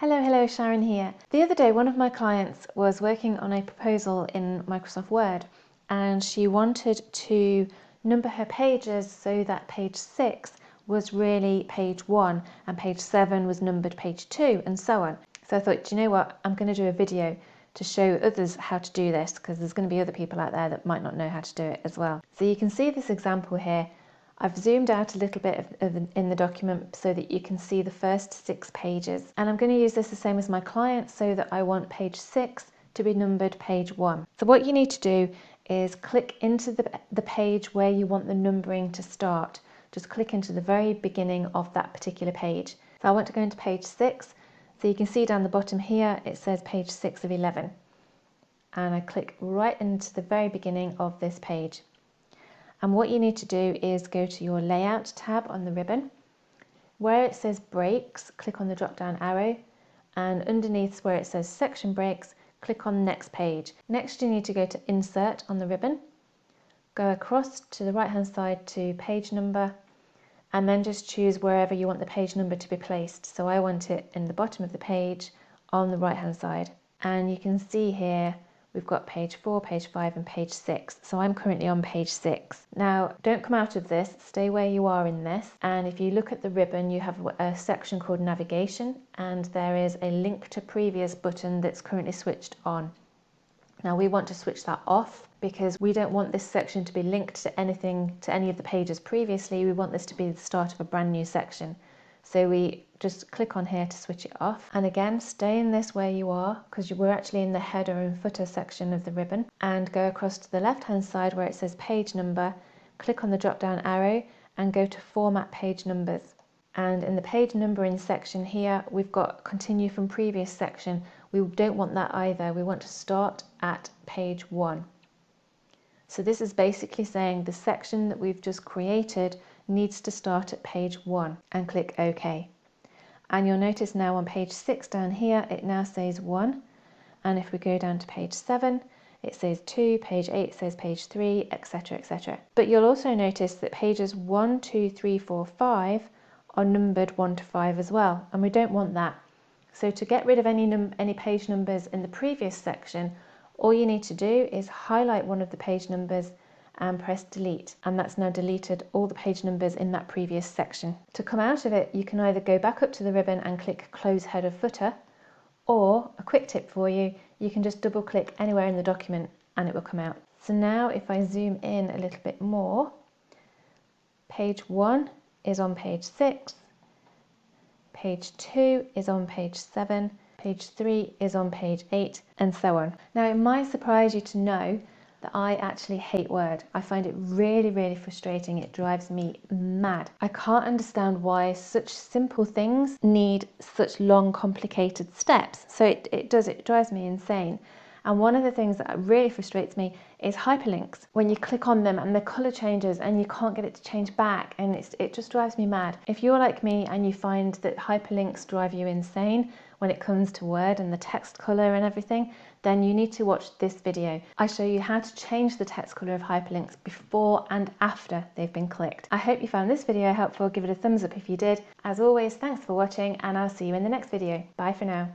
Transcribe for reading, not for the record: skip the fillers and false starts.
Hello, Sharon here. The other day, one of my clients was working on a proposal in Microsoft Word, and she wanted to number her pages so that page 6 was really page 1 and page 7 was numbered page 2 and so on. So I thought, do you know what, I'm going to do a video to show others how to do this, because there's going to be other people out there that might not know how to do it as well. So you can see this example here. I've zoomed out a little bit in the document so that you can see the first 6 pages. And I'm going to use this the same as my client so that I want page 6 to be numbered page 1. So what you need to do is click into the page where you want the numbering to start. Just click into the very beginning of that particular page. So I want to go into page 6. So you can see down the bottom here, it says page 6 of 11. And I click right into the very beginning of this page. And what you need to do is go to your Layout tab on the ribbon. Where it says Breaks, click on the drop down arrow, and underneath where it says Section Breaks, click on Next Page. Next you need to go to Insert on the ribbon, go across to the right hand side to Page Number, and then just choose wherever you want the page number to be placed. So I want it in the bottom of the page on the right hand side. And you can see here we've got page 4, page 5 and page 6. So I'm currently on page 6. Now don't come out of this, stay where you are in this. And if you look at the ribbon, you have a section called Navigation, and there is a Link to Previous button that's currently switched on. Now we want to switch that off because we don't want this section to be linked to any of the pages previously. We want this to be the start of a brand new section. So we just click on here to switch it off. And again, stay in this where you are, because we're actually in the header and footer section of the ribbon. And go across to the left hand side where it says Page Number, click on the drop down arrow and go to Format Page Numbers. And in the page numbering section here, we've got Continue from Previous Section. We don't want that either. We want to start at page 1. So this is basically saying the section that we've just created needs to start at page 1, and click OK. And you'll notice now on page 6 down here, it now says 1. And if we go down to page 7, it says 2, page 8 says page 3, etc, etc. But you'll also notice that pages 1, 2, 3, 4, 5 are numbered 1 to 5 as well, and we don't want that. So to get rid of any page numbers in the previous section, all you need to do is highlight one of the page numbers and press delete, and that's now deleted all the page numbers in that previous section. To come out of it, you can either go back up to the ribbon and click Close Header Footer, or a quick tip for you, you can just double click anywhere in the document and it will come out. So now if I zoom in a little bit more, page 1 is on page 6, page 2 is on page 7, page 3 is on page 8, and so on. Now it might surprise you to know that I actually hate Word. I find it really frustrating. It drives me mad. I can't understand why such simple things need such long, complicated steps. So it drives me insane. And one of the things that really frustrates me is hyperlinks. When you click on them and the colour changes and you can't get it to change back, and it just drives me mad. If you're like me and you find that hyperlinks drive you insane when it comes to Word and the text colour and everything, then you need to watch this video. I show you how to change the text colour of hyperlinks before and after they've been clicked. I hope you found this video helpful. Give it a thumbs up if you did. As always, thanks for watching, and I'll see you in the next video. Bye for now.